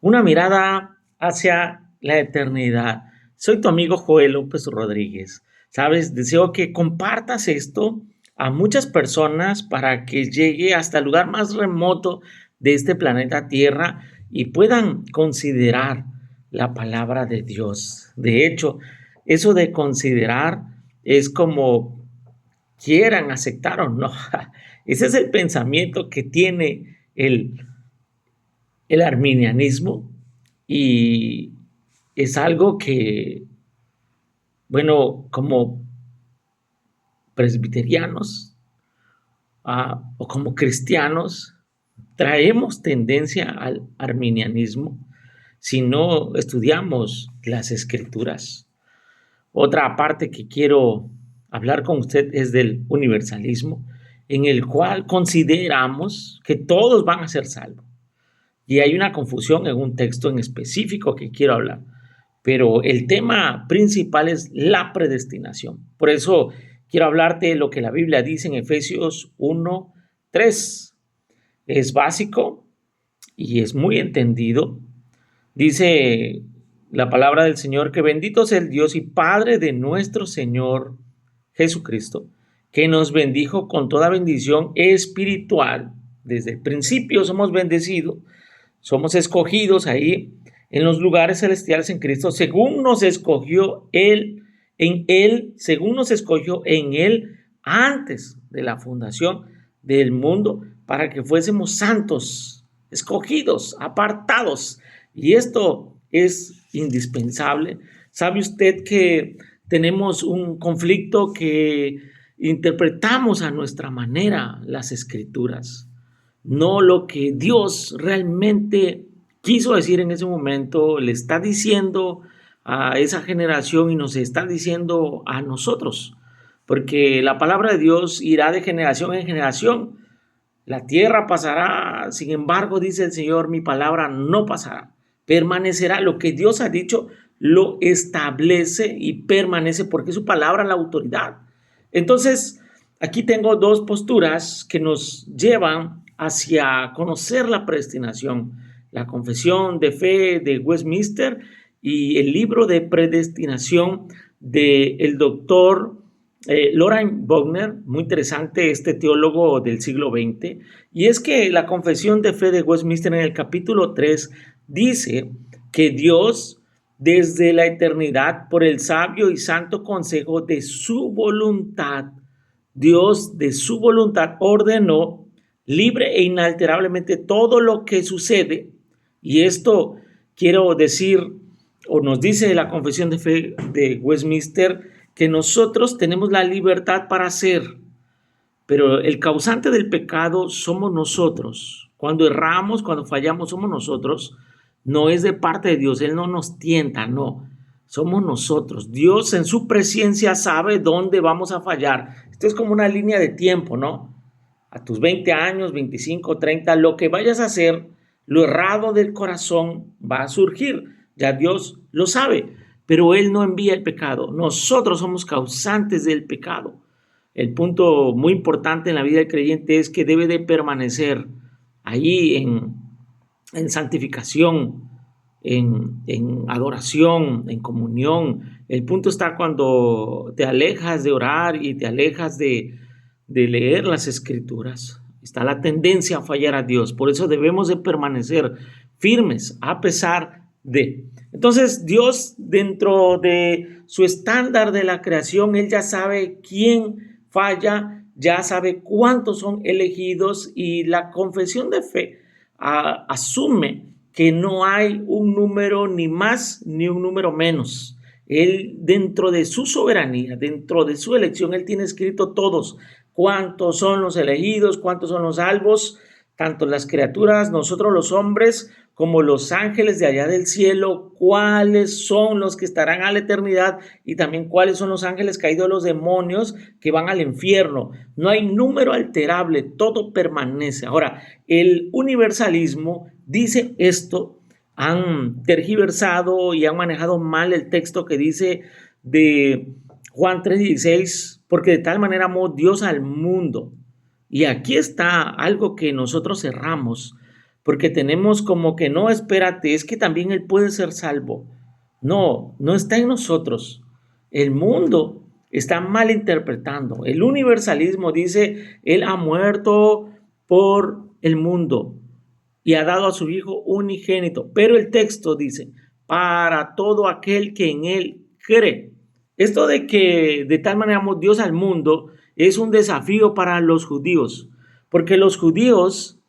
una mirada hacia la eternidad. Soy tu amigo Joel López Rodríguez. Sabes, deseo que compartas esto a muchas personas para que llegue hasta el lugar más remoto de este planeta Tierra y puedan considerar la palabra de Dios. De hecho, eso de considerar es como quieran aceptar o no. Ese es el pensamiento que tiene el arminianismo y es algo que, bueno, como presbiterianos o como cristianos, traemos tendencia al arminianismo si no estudiamos las escrituras. Otra parte que quiero hablar con usted es del universalismo, en el cual consideramos que todos van a ser salvos. Y hay una confusión en un texto en específico que quiero hablar. Pero el tema principal es la predestinación. Por eso quiero hablarte de lo que la Biblia dice en Efesios 1:3. Es básico y es muy entendido. Dice la palabra del Señor que bendito sea el Dios y Padre de nuestro Señor Jesucristo, que nos bendijo con toda bendición espiritual. Desde el principio somos bendecidos, somos escogidos ahí en los lugares celestiales en Cristo, según nos escogió según nos escogió en Él antes de la fundación del mundo, para que fuésemos santos, escogidos, apartados. Y esto es indispensable. ¿Sabe usted que tenemos un conflicto que interpretamos a nuestra manera las escrituras? No lo que Dios realmente quiso decir en ese momento, le está diciendo a esa generación y nos está diciendo a nosotros, porque la palabra de Dios irá de generación en generación. La tierra pasará, sin embargo, dice el Señor, mi palabra no pasará, permanecerá. Lo que Dios ha dicho lo establece y permanece porque su palabra es la autoridad. Entonces, aquí tengo dos posturas que nos llevan hacia conocer la predestinación: la confesión de fe de Westminster y el libro de predestinación del doctor Loraine Boettger, muy interesante este teólogo del siglo XX. Y es que la confesión de fe de Westminster en el capítulo 3 dice que Dios, desde la eternidad, por el sabio y santo consejo de su voluntad, Dios de su voluntad ordenó libre e inalterablemente todo lo que sucede. Y esto quiero decir, o nos dice la confesión de fe de Westminster, que nosotros tenemos la libertad para hacer, pero el causante del pecado somos nosotros. Cuando erramos, cuando fallamos, somos nosotros. No es de parte de Dios, Él no nos tienta, no. Somos nosotros. Dios en su presencia sabe dónde vamos a fallar. Esto es como una línea de tiempo, ¿no? A tus 20 años, 25, 30, lo que vayas a hacer, lo errado del corazón va a surgir. Ya Dios lo sabe, pero Él no envía el pecado. Nosotros somos causantes del pecado. El punto muy importante en la vida del creyente es que debe de permanecer allí en santificación, en adoración, en comunión. El punto está cuando te alejas de orar y te alejas de leer las escrituras. Está la tendencia a fallar a Dios. Por eso debemos de permanecer firmes a pesar de. Entonces Dios, dentro de su estándar de la creación, Él ya sabe quién falla, ya sabe cuántos son elegidos, y la confesión de fe asume que no hay un número ni más ni un número menos. Él, dentro de su soberanía, dentro de su elección, Él tiene escrito todos: cuántos son los elegidos, cuántos son los salvos, tanto las criaturas, nosotros los hombres, como los ángeles de allá del cielo, cuáles son los que estarán a la eternidad, y también cuáles son los ángeles caídos, los demonios que van al infierno. No hay número alterable, todo permanece. Ahora, el universalismo dice esto. Han tergiversado y han manejado mal el texto que dice de Juan 3:16, porque de tal manera amó Dios al mundo. Y aquí está algo que nosotros erramos, porque tenemos como que no, espérate, es que también Él puede ser salvo. No, no está en nosotros. El mundo está mal interpretando. El universalismo dice, Él ha muerto por el mundo y ha dado a su Hijo unigénito. Pero el texto dice, para todo aquel que en Él cree. Esto de que de tal manera amó Dios al mundo es un desafío para los judíos, porque los judíos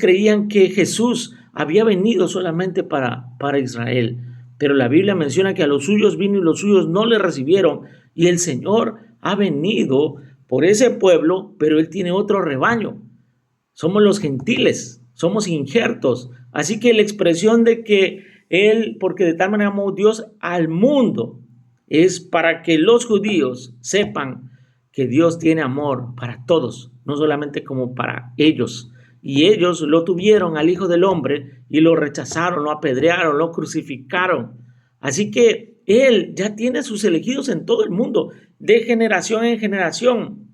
creían que Jesús había venido solamente para Israel, pero la Biblia menciona que a los suyos vino y los suyos no le recibieron, y el Señor ha venido por ese pueblo, pero Él tiene otro rebaño. Somos los gentiles, somos injertos. Así que la expresión de que Él, porque de tal manera amó Dios al mundo, es para que los judíos sepan que Dios tiene amor para todos, no solamente como para ellos. Y ellos lo tuvieron al Hijo del Hombre y lo rechazaron, lo apedrearon, lo crucificaron. Así que Él ya tiene sus elegidos en todo el mundo, de generación en generación.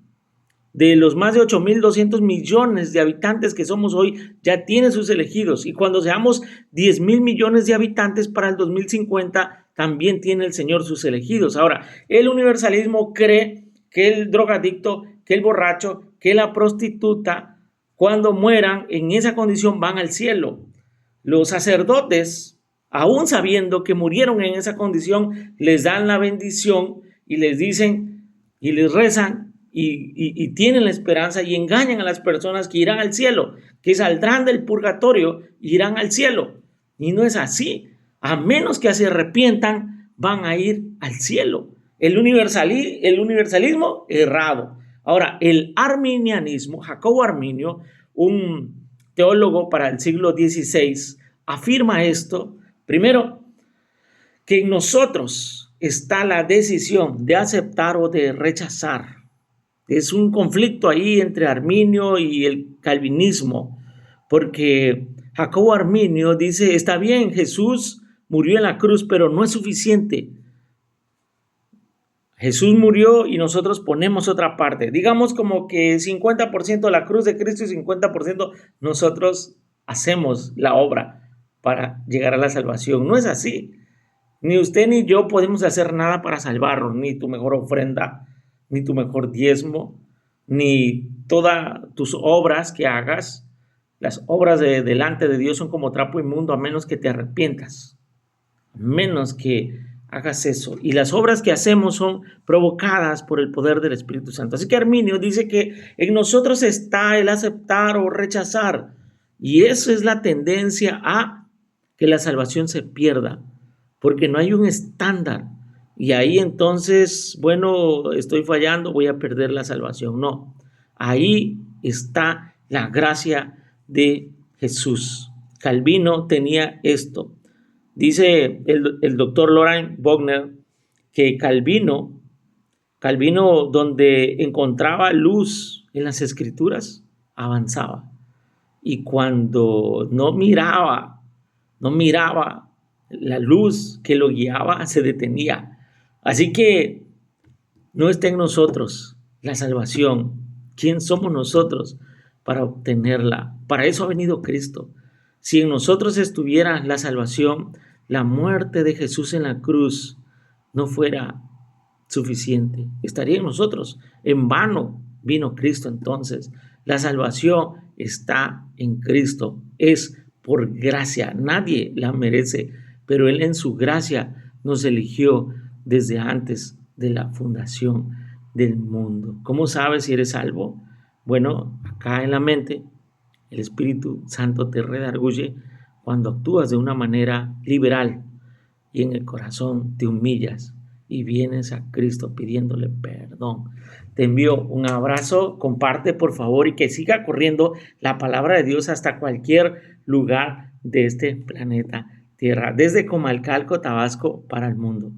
De los más de 8.200 millones de habitantes que somos hoy, ya tiene sus elegidos. Y cuando seamos 10.000 millones de habitantes para el 2050, también tiene el Señor sus elegidos. Ahora, el universalismo cree que el drogadicto, que el borracho, que la prostituta, cuando mueran en esa condición van al cielo. Los sacerdotes, aún sabiendo que murieron en esa condición, les dan la bendición y les dicen y les rezan y tienen la esperanza y engañan a las personas que irán al cielo, que saldrán del purgatorio e irán al cielo. Y no es así. A menos que se arrepientan, van a ir al cielo. El universalismo errado. Ahora, el arminianismo, Jacobo Arminio, un teólogo para el siglo XVI, afirma esto. Primero, que en nosotros está la decisión de aceptar o de rechazar. Es un conflicto ahí entre Arminio y el calvinismo, porque Jacobo Arminio dice, está bien, Jesús murió en la cruz, pero no es suficiente. Jesús murió y nosotros ponemos otra parte. Digamos como que 50% la cruz de Cristo y 50% nosotros hacemos la obra para llegar a la salvación. No es así. Ni usted ni yo podemos hacer nada para salvarnos, ni tu mejor ofrenda, ni tu mejor diezmo, ni todas tus obras que hagas. Las obras delante de Dios son como trapo inmundo a menos que te arrepientas, a menos que hagas eso. Y las obras que hacemos son provocadas por el poder del Espíritu Santo. Así que Arminio dice que en nosotros está el aceptar o rechazar. Y eso es la tendencia a que la salvación se pierda, porque no hay un estándar. Y ahí entonces, bueno, estoy fallando, voy a perder la salvación. No, ahí está la gracia de Jesús. Calvino tenía esto. Dice el doctor Loraine Boeckner que Calvino, donde encontraba luz en las Escrituras, avanzaba. Y cuando no miraba la luz que lo guiaba, se detenía. Así que no está en nosotros la salvación. ¿Quién somos nosotros para obtenerla? Para eso ha venido Cristo. Si en nosotros estuviera la salvación, la muerte de Jesús en la cruz no fuera suficiente. Estaría en nosotros. En vano vino Cristo entonces. La salvación está en Cristo. Es por gracia. Nadie la merece, pero Él en su gracia nos eligió desde antes de la fundación del mundo. ¿Cómo sabes si eres salvo? Bueno, acá en la mente, el Espíritu Santo te redarguye cuando actúas de una manera liberal y en el corazón te humillas y vienes a Cristo pidiéndole perdón. Te envío un abrazo, comparte por favor y que siga corriendo la palabra de Dios hasta cualquier lugar de este planeta Tierra, desde Comalcalco, Tabasco, para el mundo.